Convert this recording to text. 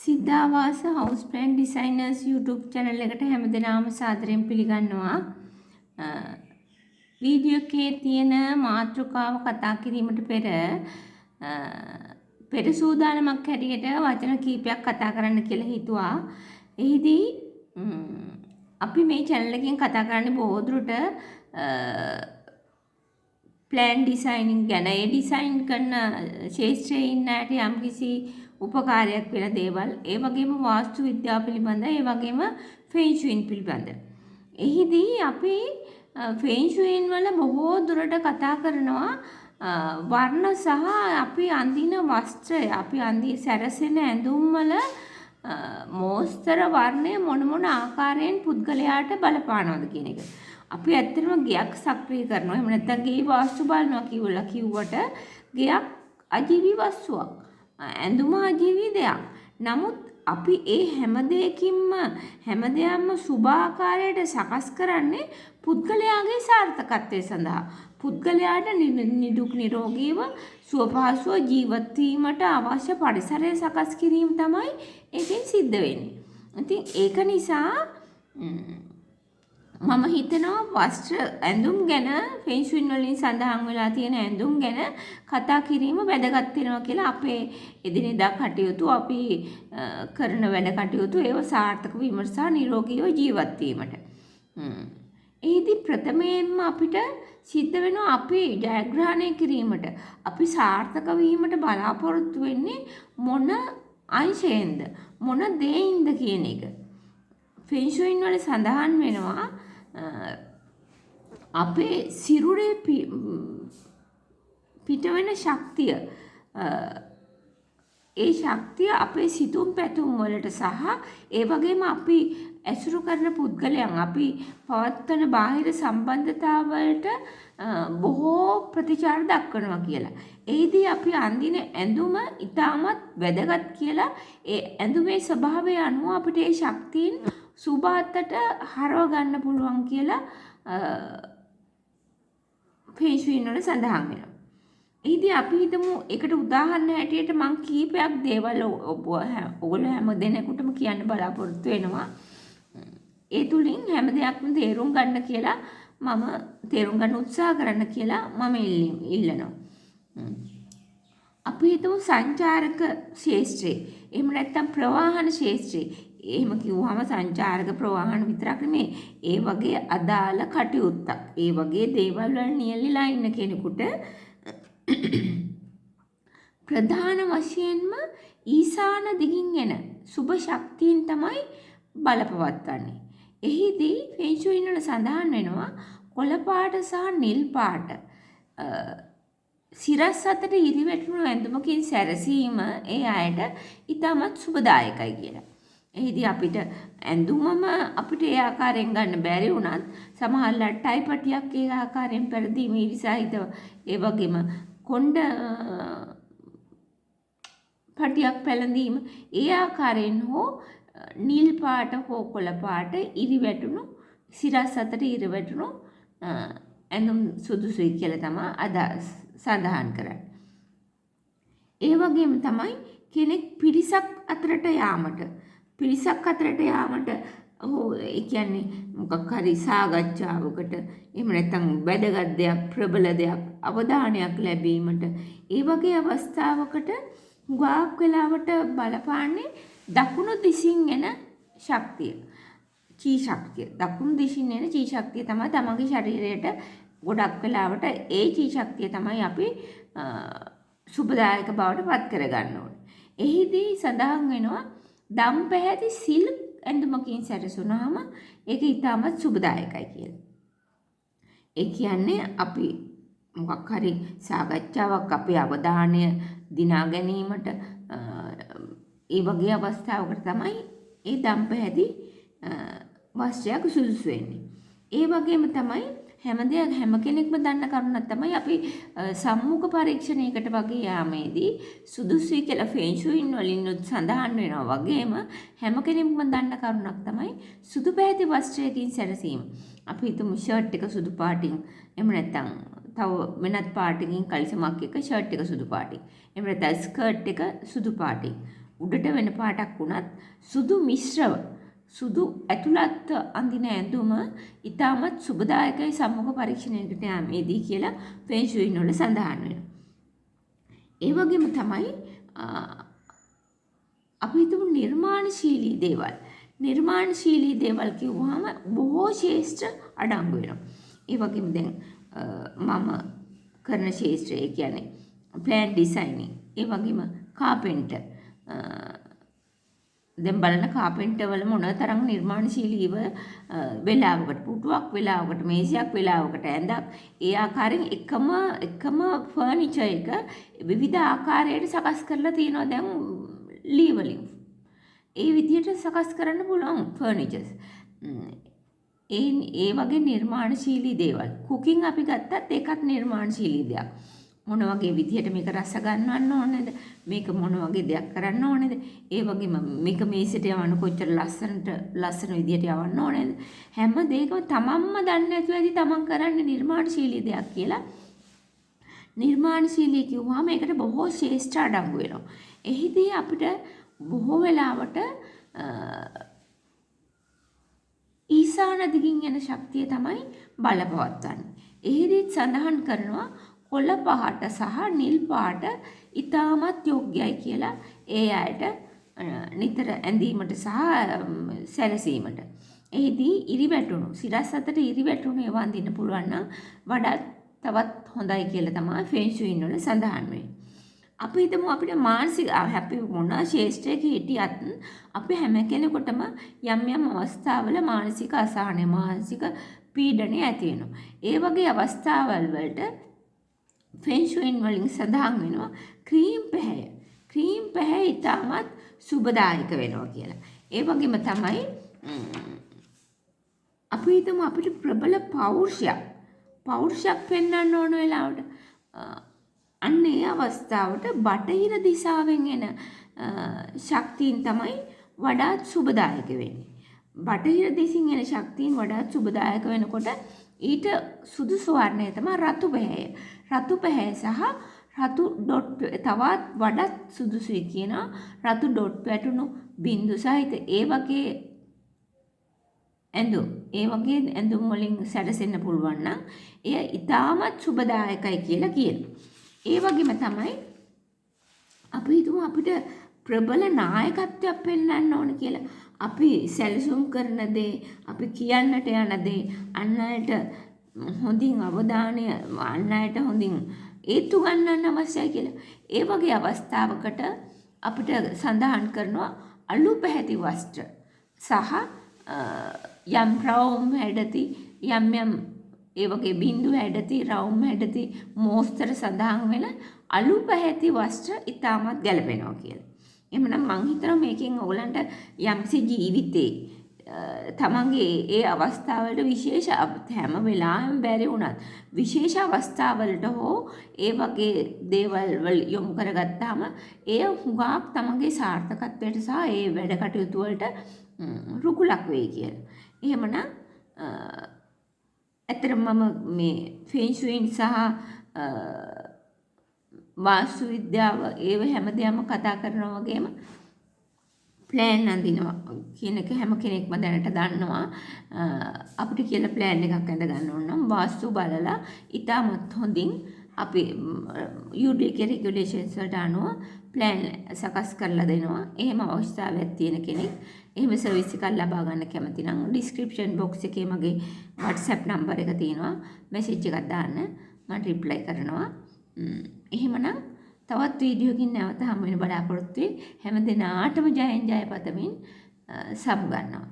සිද්ධාවාස house plan designers YouTube channel එකට හැමදෙනාම සාදරයෙන් පිළිගන්නවා. වීඩියෝ එකේ තියෙන මාතෘකාව කතා කිරීමට පෙර සූදානමක් හැටියට වචන කීපයක් කතා කරන්න කියලා හිතුවා. එහිදී අපි මේ channel එකෙන් කතා කරන්නේ බොහෝ දුරට ප්ලෑන් ඩිසයිනින් ගැන ඒ ඩිසයින් කරන ශාස්ත්‍රයේ ඉන්න ඇට යම්කිසි උපකාරයක් වෙන දේවල් ඒ වගේම වාස්තු විද්‍යාව පිළිබඳ ඒ වගේම ෆෙන් ෂුයින් පිළිබඳ. එහිදී අපි ෆෙන් ෂුයින් වල බොහෝ දුරට කතා කරනවා වර්ණ සහ අපි අඳින වස්ත්‍රය අපි සැරසෙන ඇඳුම් වල මෝස්තර වර්ණය මොන ආකාරයෙන් පුද්ගලයාට බලපානවද කියන එක. අපි ඇත්තටම ගයක් සක්‍රිය කරනවා. එහෙම නැත්නම් ගේ වාස්තු බලනවා කිව්වට ගයක් අජීවී වස්තුවක්. ඇඳුම අජීවී දෙයක්. නමුත් අපි ඒ හැමදේම සුභ ආකාරයට සකස් කරන්නේ පුද්ගලයාගේ සාර්ථකත්වය සඳහා. පුද්ගලයාට නිදුක් නිරෝගීව සුවපහසුව ජීවත් වීමට අවශ්‍ය පරිසරය සකස් කිරීම තමයි ඒකෙන් සිද්ධ වෙන්නේ. ඉතින් ඒක නිසා මම හිතනවා වස්ත්‍ර ඇඳුම් ගැන ෆෙන් ෂුයින් වලින් සඳහන් වෙලා තියෙන ඇඳුම් ගැන කතා කිරීම වැදගත් වෙනවා කියලා අපේ එදිනෙදා කටයුතු අපි කරන වැඩ කටයුතු ඒව සාර්ථක වීම සහ නිරෝගීව ජීවත් වීමට. එහිදී ප්‍රථමයෙන්ම අපිට සිද්ධ වෙනවා අපි ජයග්‍රහණය කිරීමට අපි සාර්ථක වීමට බලාපොරොත්තු වෙන්නේ මොන අංශයෙන්ද මොන දෙයින්ද කියන එක. ෆෙන් ෂුයින් වල සඳහන් වෙනවා අපේ සිරුරේ පිටවෙන ශක්තිය ඒ ශක්තිය අපේ සිතුම් පැතුම් වලට සහ ඒ වගේම අපි ඇසුරු කරන පුද්ගලයන් අපි පවත්වන බාහිර සම්බන්ධතාවලට බොහෝ ප්‍රතිචාර දක්වනවා කියලා. එහිදී අපි අඳින ඇඳුම ඉතාමත් වැදගත් කියලා ඒ ඇඳුමේ ස්වභාවය අනුව අපිට ඒ ශක්තියින් සුභාත්තට හරව ගන්න පුළුවන් කියලා ෆෙන් ෂුයින් වල සඳහන් වෙනවා. එහිදී අපි හිතමු ඒකට උදාහරණ හැටියට මම කීපයක් දේවල් ඔයගොල්ලෝ හැම දෙනෙකුටම කියන්න බලාපොරොත්තු වෙනවා. ඒ තුලින් හැම දෙයක්ම තේරුම් ගන්න කියලා මම තේරුම් ගන්න උත්සාහ කරන්න කියලා මම ඉල්ලනවා. අපි හිතමු සංචාරක ශාස්ත්‍රය. එහෙම නැත්නම් ප්‍රවාහන ශාස්ත්‍රය. එහෙම කිව්වම සංචාරක ප්‍රවාහන විතරක් නෙමෙයි. ඒ වගේ අදාළ කටයුත්තක්. ඒ වගේ දේවල් වල නියැලිලා ඉන්න කෙනෙකුට ප්‍රධාන වශයෙන්ම ඊසාන දිගින් එන සුභ ශක්තියින් තමයි බලපවත්වන්නේ. එහිදී ෆෙන් ෂුයින් වල සඳහන් වෙනවා කොළ පාට සහ නිල් පාට සිරස් අතට ඉරිවැටුණු ඇඳුමකින් සැරසීම ඒ අයට ඉතාමත් සුබදායකයි කියලා. එහිදී අපිට ඇඳුමම අපිට ඒ ආකාරයෙන් ගන්න බැරි වුණත් සමහරවිට ටයි පටියක් ඒ ආකාරයෙන් පෙරදීම ඉරිසහිතව ඒ වගේම කොණ්ඩ පටියක් පැළඳීම ඒ ආකාරයෙන් හෝ නිල් පාට හෝ කොළ පාට ඉරිවැටුණු සිරස් අතට ඉරිවැටුණු ඇඳුම් සුදුසුයි කියලා තමයි අදහස් සඳහන් කරන්නේ. ඒ වගේම තමයි කෙනෙක් පිරිසක් අතරට යාමට ඒ කියන්නේ මොකක් හරි සාකච්ඡාවකට එහෙම නැත්නම් වැදගත් දෙයක් ප්‍රබල දෙයක් අවධානයක් ලැබීමට ඒ වගේ අවස්ථාවකට ගාක් වෙලාවට බලපාන්නේ දකුණු දිශින් එන ශක්තිය. චී ශක්තිය. දකුණු දිශින් එන චී ශක්තිය තමයි තමන්ගේ ශරීරයට ගොඩක් වෙලාවට ඒ චී ශක්තිය තමයි අපි සුබදායක බවට පත් කරගන්න ඕනේ. එහිදී සඳහන් වෙනවා දම් පැහැති සිල්ක් ඇඳුමකින් සැරසුනහම ඒක ඉතාමත් සුබදායකයි කියලා. ඒ කියන්නේ අපි මොකක් හරි සාකච්ඡාවක් අපේ අවධානය දිනා ගැනීමට ඒ වගේ අවස්ථාවකට තමයි ඒ දම් පැහැති වස්ත්‍රයක් සුදුසු වෙන්නේ. ඒ වගේම තමයි හැම කෙනෙක්ම දන්න කරුණක් තමයි අපි සම්මුඛ පරීක්ෂණයකට වගේ යාමේදී සුදුසුයි කියලා ෆෙන් ෂුයින් වලින් සඳහන් වෙනවා වගේම හැම කෙනෙක්ම දන්න කරුණක් තමයි සුදු පැහැති වස්ත්‍රයකින් සැරසීම. අපි හිතමු ෂර්ට් එක සුදු පාටින් එහෙම නැත්නම් තව වෙනත් පාටකින් කලිසමක් එක ෂර්ට් එක සුදු පාටින් එහෙම නැත්නම් ස්කර්ට් එක සුදු පාටින් උඩට වෙන පාටක් වුණත් සුදු මිශ්‍රව සුදු ඇතුළත් අඳින ඇඳුම ඉතාමත් සුබදායකයි සම්මුඛ පරීක්ෂණයකට යාමේදී කියලා ෆෙන් ශුයි වල සඳහන් වෙනවා. ඒ වගේම තමයි අපි හිතමු නිර්මාණශීලී දේවල්. නිර්මාණශීලී දේවල් කිව්වහම බොහෝ ශේෂ්ත්‍ර අඩංගු වෙනවා. ඒ වගේම දැන් මම කරන ශේෂ්ත්‍රය කියන්නේ ප්ලෑන් ඩිසයිනින්. ඒ වගේම කාපෙන්ටර්. දැන් බලන කාපෙන්ටර් වල මොන තරම් නිර්මාණශීලීව වෙලාවකට පුටුවක් වෙලාවකට මේසයක් වෙලාවකට ඇඳක් ඒ ආකාරයෙන් එකම ෆර්නිචර් එක විවිධ ආකාරයට සකස් කරලා තියෙනවා දැන් ලී වලින්. ඒ විදිහට සකස් කරන්න පුළුවන් ෆර්නිචර්ස්. ඒ වගේ නිර්මාණශීලී දේවල්. කුකින් අපි ගත්තත් ඒකත් නිර්මාණශීලී දෙයක්. මොන වගේ විදිහට මේක රස ගන්නවන්න ඕනේද? මේක මොන වගේ දෙයක් කරන්න ඕනේද? ඒ වගේම මේක මේසෙට යවන්න කොච්චර ලස්සන විදිහට යවන්න ඕනේද? හැම දෙයකම තමන්ම දන්නේ නැතුව ඇති තමන් කරන්නේ නිර්මාණශීලී දෙයක් කියලා. නිර්මාණශීලී කිව්වම ඒකට බොහෝ ශේෂ්ඨ අඩංගු වෙනවා. එහිදී අපිට බොහෝ වෙලාවට ඊසාන දිගින් එන ශක්තිය තමයි බලපවත්වන්නේ. එහිදීත් සඳහන් කරනවා කොළ පහට සහ නිල් පාට ඉතාමත් යෝග්‍යයි කියලා ඒ අයට නිතර ඇඳීමට සහ සැලසීමට. එහිදී ඉරිවැටුණු සිරස් අතට ඉරිවැටුණු ඒවා අඳින්න පුළුවන් නම් වඩා තවත් හොඳයි කියලා තමයි ෆෙන් ශුයි වල සඳහන් වෙන්නේ. අපි හිතමු අපිට මානසික හැපි මොන ශේෂ්ත්‍රයක හිටියත් අපි හැම කෙනෙකුටම යම් අවස්ථාවල මානසික අසහනය මානසික පීඩනය ඇති වෙනවා. ඒ වගේ අවස්ථාවල් වලට ෆෙන් ශුයි වලින් සඳහන් වෙනවා ක්‍රීම් පැහැය. ක්‍රීම් පැහැය ඉතාමත් සුබදායක වෙනවා කියලා. ඒ වගේම තමයි අපි හිතමු අපිට ප්‍රබල පෞරුෂයක් පෙන්වන්න ඕන වෙලාවට අන්න ඒ අවස්ථාවට බටහිර දිශාවෙන් එන ශක්තියින් තමයි වඩාත් සුබදායක වෙන්නේ. බටහිර දිසින් එන ශක්තියින් වඩාත් සුබදායක වෙනකොට ඊට සුදුසු වර්ණය තමයි රතු පැහැය. රතු පැහැය සහ රතු ඩොට් තවත් වඩාත් සුදුසුයි කියනවා. රතු ඩොට් වැටුණු බිඳු සහිත ඒ වගේ ඇඳුම් වලින් සැරසෙන්න පුළුවන් නම් එය ඉතාමත් සුබදායකයි කියලා කියනවා. ඒ වගේම තමයි අපි හිතමු අපිට ප්‍රබල නායකත්වයක් පෙන්වන්න ඕන කියලා. අපි සැලසුම් කරන දේ, අපි කියන්නට යන දේ අන් අයට හොඳින් අවධානය අන් අයට හොඳින් ඒත්තු ගන්නන්න අවශ්‍යයි කියලා. ඒ වගේ අවස්ථාවකට අපිට සඳහන් කරනවා අලු පැහැති වස්ත්‍ර සහ යම් රවුම් හැඩති යම් ඒ වගේ බිඳු හැඩති රවුම් හැඩති මෝස්තර සඳහන් වෙන අලු පැහැති වස්ත්‍ර ඉතාමත් ගැලපෙනවා කියලා. එහෙනම් මං හිතනවා මේකෙන් ඔයගලන්ට යම්සි ජීවිතේ තමන්ගේ ඒ අවස්ථාවලට විශේෂ හැම වෙලාවෙම බැරි වුණත් විශේෂ අවස්ථාවලට හෝ ඒ වගේ දේවල් වල යොමු කරගත්තාම ඒ හුඟක් තමන්ගේ සාර්ථකත්වයට සහ ඒ වැඩ කටයුතු වලට රුකුලක් වෙයි කියලා. එහෙමනම් ඇත්තටම මම මේ ෆෙන් ශුයින් සහ වාස්තු විද්‍යාව ඒව හැමදේම කතා කරනවා වගේම ප්ලෑන් අඳිනවා කියන එක හැම කෙනෙක්ම දැනට දන්නවා. අපිට කියලා ප්ලෑන් එකක් ඇඳ ගන්න ඕන නම් වාස්තු බලලා ඉතාමත් හොඳින් අපි UDK regulations වලට අනුව ප්ලෑන් සකස් කරලා දෙනවා. එහෙම අවශ්‍යතාවයක් තියෙන කෙනෙක් එහෙම සර්විස් එකක් ලබා ගන්න කැමති නම් ඩිස්ක්‍රිප්ෂන් බොක්ස් එකේ මගේ WhatsApp නම්බර් එක තියෙනවා. මෙසේජ් එකක් දාන්න මම රිප්ලයි කරනවා. එහෙමනම් තවත් වීඩියෝකින් නැවත හමු වෙන බලාපොරොත්තු වෙයි. හැම දිනාටම ජයෙන් ජය පතමින් සමු ගන්නවා.